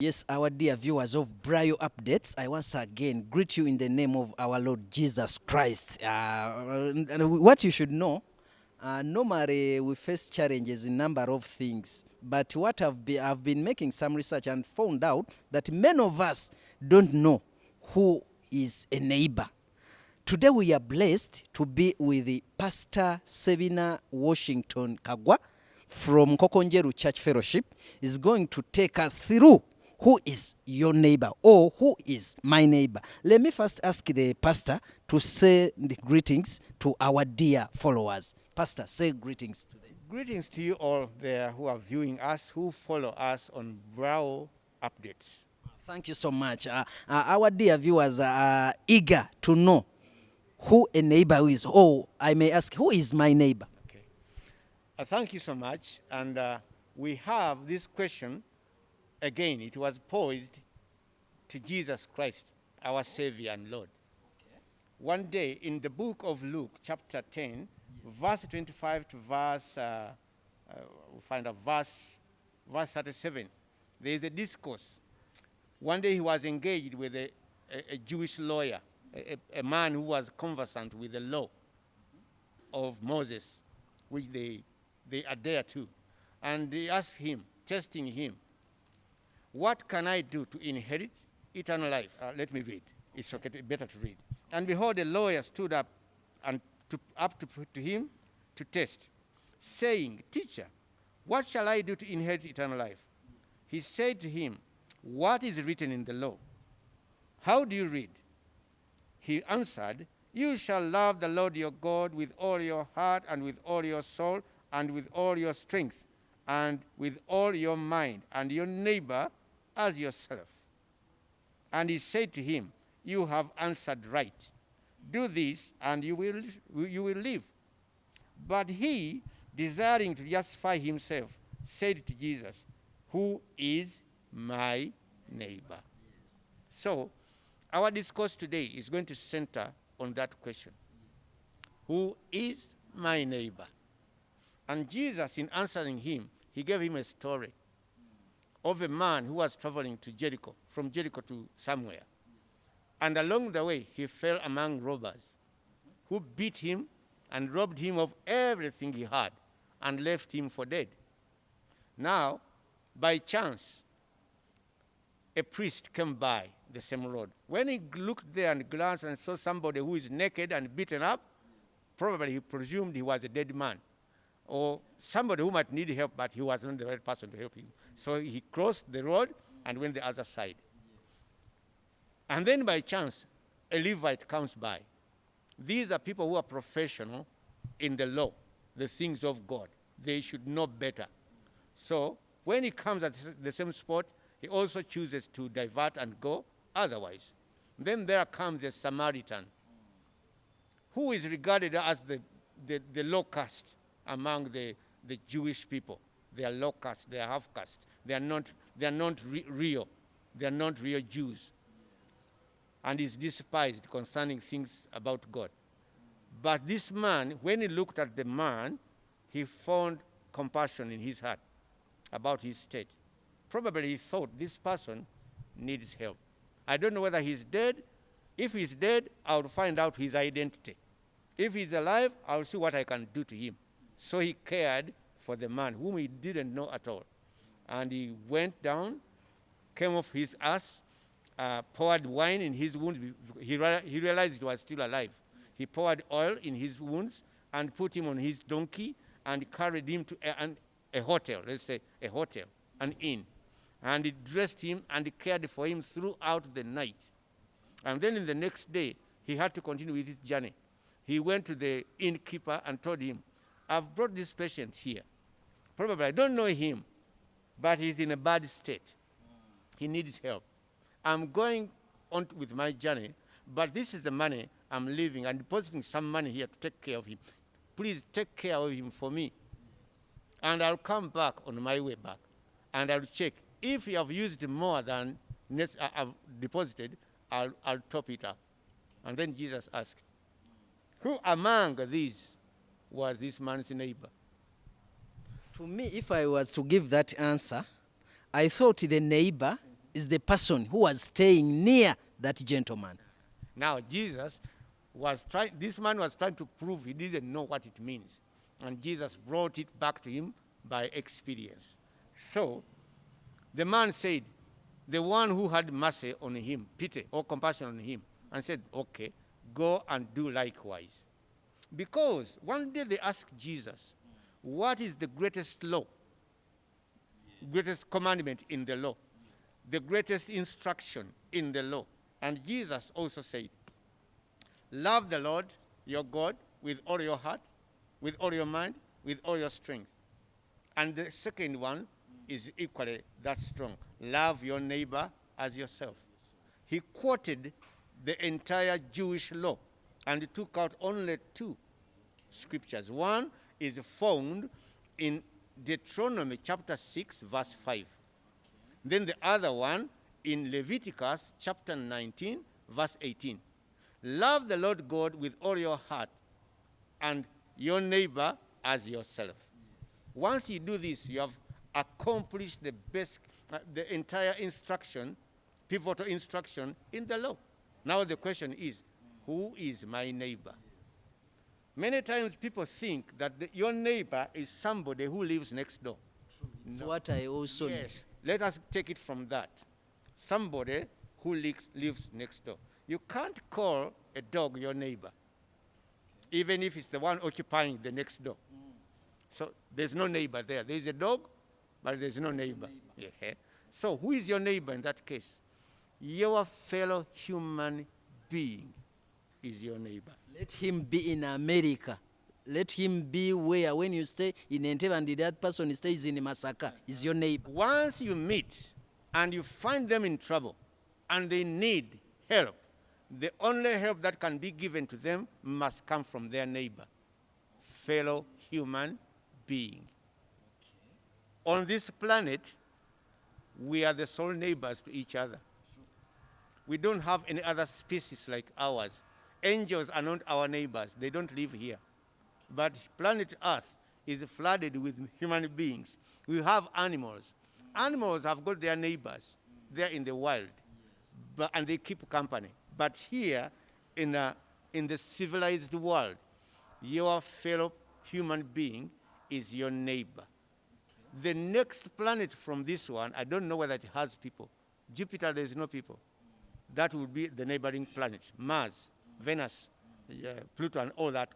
Yes, our dear viewers of Braille Updates, I once again greet you in the name of our Lord Jesus Christ. And what you should know, normally we face challenges in a number of things, but what I've been making some research and found out that many of us don't know who is a neighbor. Today we are blessed to be with the Pastor Ssebina Kaggwa from Kokonjeru Church Fellowship. Is going to take us through who is your neighbor or who is my neighbor. Let me first ask the pastor to say the greetings to our dear followers. Pastor, say greetings to them. Greetings to you all there who are viewing us, who follow us on Braille Updates. Thank you so much. Our dear viewers are eager to know who a neighbor is. Oh, I may ask, who is my neighbor? Okay. Thank you so much. And we have this question. Again, it was posed to Jesus Christ, our Savior and Lord. Okay. One day in the book of Luke, chapter 10, verse 25 to verse 37, there is a discourse. One day he was engaged with a Jewish lawyer, a man who was conversant with the law of Moses, which they adhere to. And they asked him, testing him, what can I do to inherit eternal life? Let me read. It's okay, better to read. And behold, the lawyer stood up and to him to test, saying, Teacher, what shall I do to inherit eternal life? He said to him, what is written in the law? How do you read? He answered, you shall love the Lord your God with all your heart and with all your soul and with all your strength and with all your mind, and your neighbor as yourself. And he said to him, you have answered right. Do this, and you will live. But he, desiring to justify himself, said to Jesus, who is my neighbor? So, our discourse today is going to center on that question. Who is my neighbor? And Jesus, in answering him, he gave him a story of a man who was traveling to Jericho, from Jericho to somewhere. And along the way, he fell among robbers who beat him and robbed him of everything he had and left him for dead. Now, by chance, a priest came by the same road. When he looked there and glanced and saw somebody who is naked and beaten up, probably he presumed he was a dead man, or somebody who might need help, but he was not the right person to help him. So he crossed the road and went the other side. And then by chance, a Levite comes by. These are people who are professional in the law, the things of God. They should know better. So when he comes at the same spot, he also chooses to divert and go otherwise. Then there comes a Samaritan, who is regarded as the low caste among the Jewish people. They are low caste, they are half caste. They are not real. They are not real Jews. And is despised concerning things about God. But this man, when he looked at the man, he found compassion in his heart about his state. Probably he thought this person needs help. I don't know whether he's dead. If he's dead, I'll find out his identity. If he's alive, I'll see what I can do to him. So he cared for the man whom he didn't know at all. And he went down, came off his ass, poured wine in his wounds. He realized he was still alive. He poured oil in his wounds and put him on his donkey and carried him to a hotel, let's say a hotel, an inn. And he dressed him and he cared for him throughout the night. And then in the next day, he had to continue with his journey. He went to the innkeeper and told him, I've brought this patient here. Probably I don't know him, but he's in a bad state. He needs help. I'm going on with my journey, but this is the money I'm leaving and depositing some money here to take care of him. Please take care of him for me. And I'll come back on my way back, and I'll check. If you have used more than I've deposited, I'll top it up. And then Jesus asked, who among these was this man's neighbor? To me, if I was to give that answer, I thought the neighbor is the person who was staying near that gentleman. Now, Jesus was trying, this man was trying to prove he didn't know what it means. And Jesus brought it back to him by experience. So, the man said, the one who had mercy on him, pity or compassion on him, and said, okay, go and do likewise. Because one day they asked Jesus, what is the greatest law? Greatest commandment in the law? The greatest instruction in the law? And Jesus also said, love the Lord your God with all your heart, with all your mind, with all your strength. And the second one is equally that strong. Love your neighbor as yourself. He quoted the entire Jewish law and took out only two scriptures. One is found in Deuteronomy chapter 6, verse 5. Then the other one in Leviticus chapter 19, verse 18. Love the Lord God with all your heart and your neighbor as yourself. Once you do this, you have accomplished the best, the entire instruction, pivotal instruction in the law. Now the question is, who is my neighbor? Many times people think that your neighbor is somebody who lives next door. It's what I also Yes, let us take it from that. Somebody who lives next door. You can't call a dog your neighbor, even if it's the one occupying the next door. So there's no neighbor there. There's a dog, but there's no neighbor. Yeah. So who is your neighbor in that case? Your fellow human being is your neighbor. Let him be in America. Let him be where, when you stay in Entebbe and the other person stays in Masaka, is your neighbor. Once you meet and you find them in trouble and they need help, the only help that can be given to them must come from their neighbor, fellow human being. On this planet, we are the sole neighbors to each other. We don't have any other species like ours. Angels are not our neighbors. They don't live here. But planet Earth is flooded with human beings. We have animals. Animals have got their neighbors. They're in the wild, and they keep company. But here, in the civilized world, your fellow human being is your neighbor. The next planet from this one, I don't know whether it has people. Jupiter, there is no people. That would be the neighboring planet. Mars, Venus, Pluto, and all that.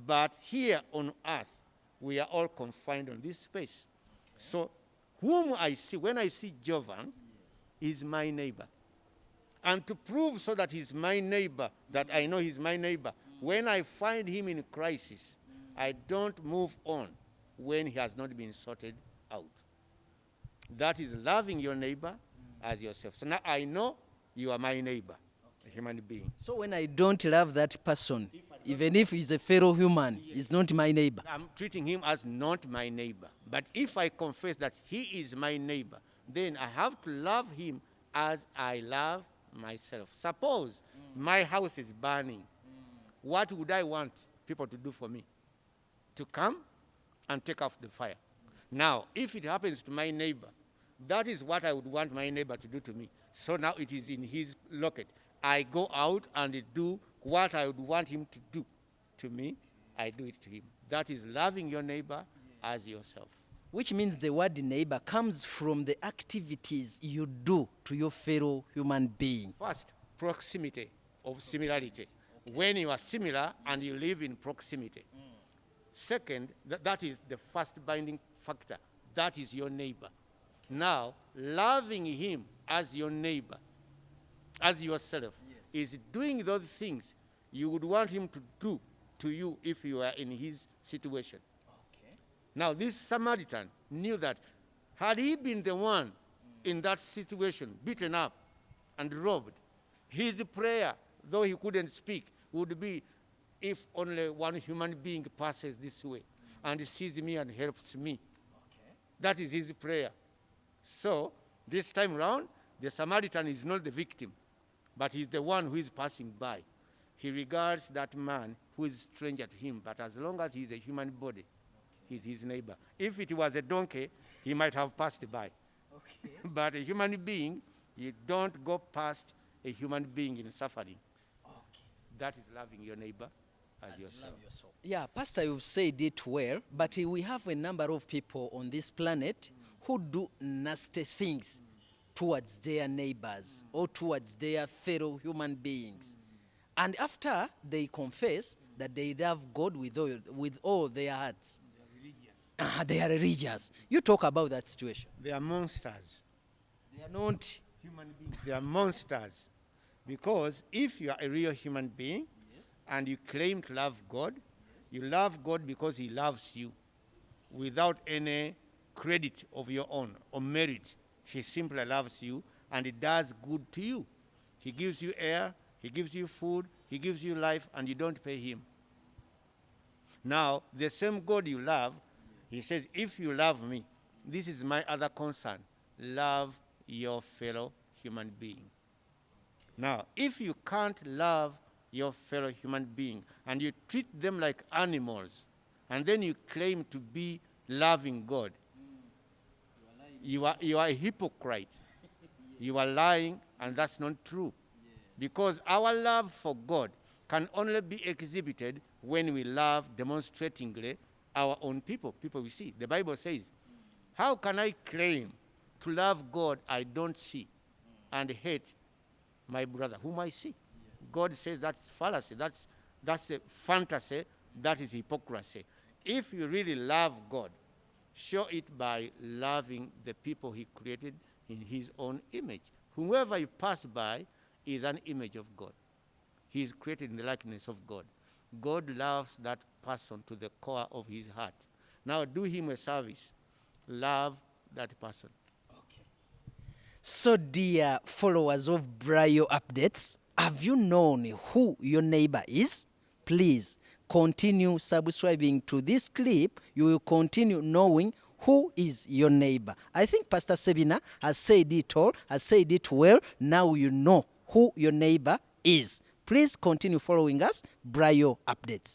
But here on Earth, we are all confined on this space. So whom I see, when I see Jovan, is my neighbor. And to prove so that he's my neighbor, that I know he's my neighbor, when I find him in crisis, I don't move on when he has not been sorted out. That is loving your neighbor as yourself. So now I know you are my neighbor, a human being. So when I don't love that person, even if he's a fellow human, he's not my neighbor. I'm treating him as not my neighbor. But if I confess that he is my neighbor, then I have to love him as I love myself. Suppose my house is burning. What would I want people to do for me? To come and take off the fire. Now, if it happens to my neighbor, that is what I would want my neighbor to do to me. So now it is in his locket. I go out and do what I would want him to do to me. I do it to him. That is loving your neighbor as yourself. Which means the word neighbor comes from the activities you do to your fellow human being. First, proximity of similarity. When you are similar and you live in proximity. Second, that is the first binding factor. That is your neighbor. Now, loving him as your neighbor, as yourself, is doing those things you would want him to do to you if you are in his situation. Okay. Now, this Samaritan knew that had he been the one in that situation, beaten up and robbed, his prayer, though he couldn't speak, would be, if only one human being passes this way and sees me and helps me. Okay. That is his prayer. So, this time around, the Samaritan is not the victim, but he's the one who is passing by. He regards that man who is a stranger to him, but as long as he's a human body, he's his neighbor. If it was a donkey, he might have passed by. Okay. But a human being, You don't go past a human being in suffering. That is loving your neighbor as yourself. Yeah, Pastor, you've said it well, but we have a number of people on this planet who do nasty things towards their neighbors or towards their fellow human beings. And after they confess that they love God with all their hearts, they are religious. You talk about that situation. They are monsters. They are not Human beings. They are monsters. Because if you are a real human being, and you claim to love God, you love God because he loves you without any credit of your own or merit. He simply loves you and he does good to you. He gives you air, he gives you food, he gives you life, and you don't pay him. Now, the same God you love, he says, if you love me, this is my other concern, love your fellow human being. Now, if you can't love your fellow human being and you treat them like animals, and then you claim to be loving God, you are a hypocrite. You are lying, and that's not true. Because our love for God can only be exhibited when we love demonstratingly our own people we see. The Bible says, how can I claim to love God I don't see and hate my brother whom I see? God says that's fallacy, that's a fantasy, that is hypocrisy. If you really love God, show it by loving the people he created in his own image. Whoever you pass by is an image of God. He is created in the likeness of God. God loves that person to the core of his heart. Now do him a service. Love that person. Okay. So dear followers of Brayo Updates, have you known who your neighbor is? Please continue subscribing to this clip. You will continue knowing who is your neighbor. I think Pastor Ssebina has said it all, has said it well. Now you know who your neighbor is. Please continue following us, Brayo Updates.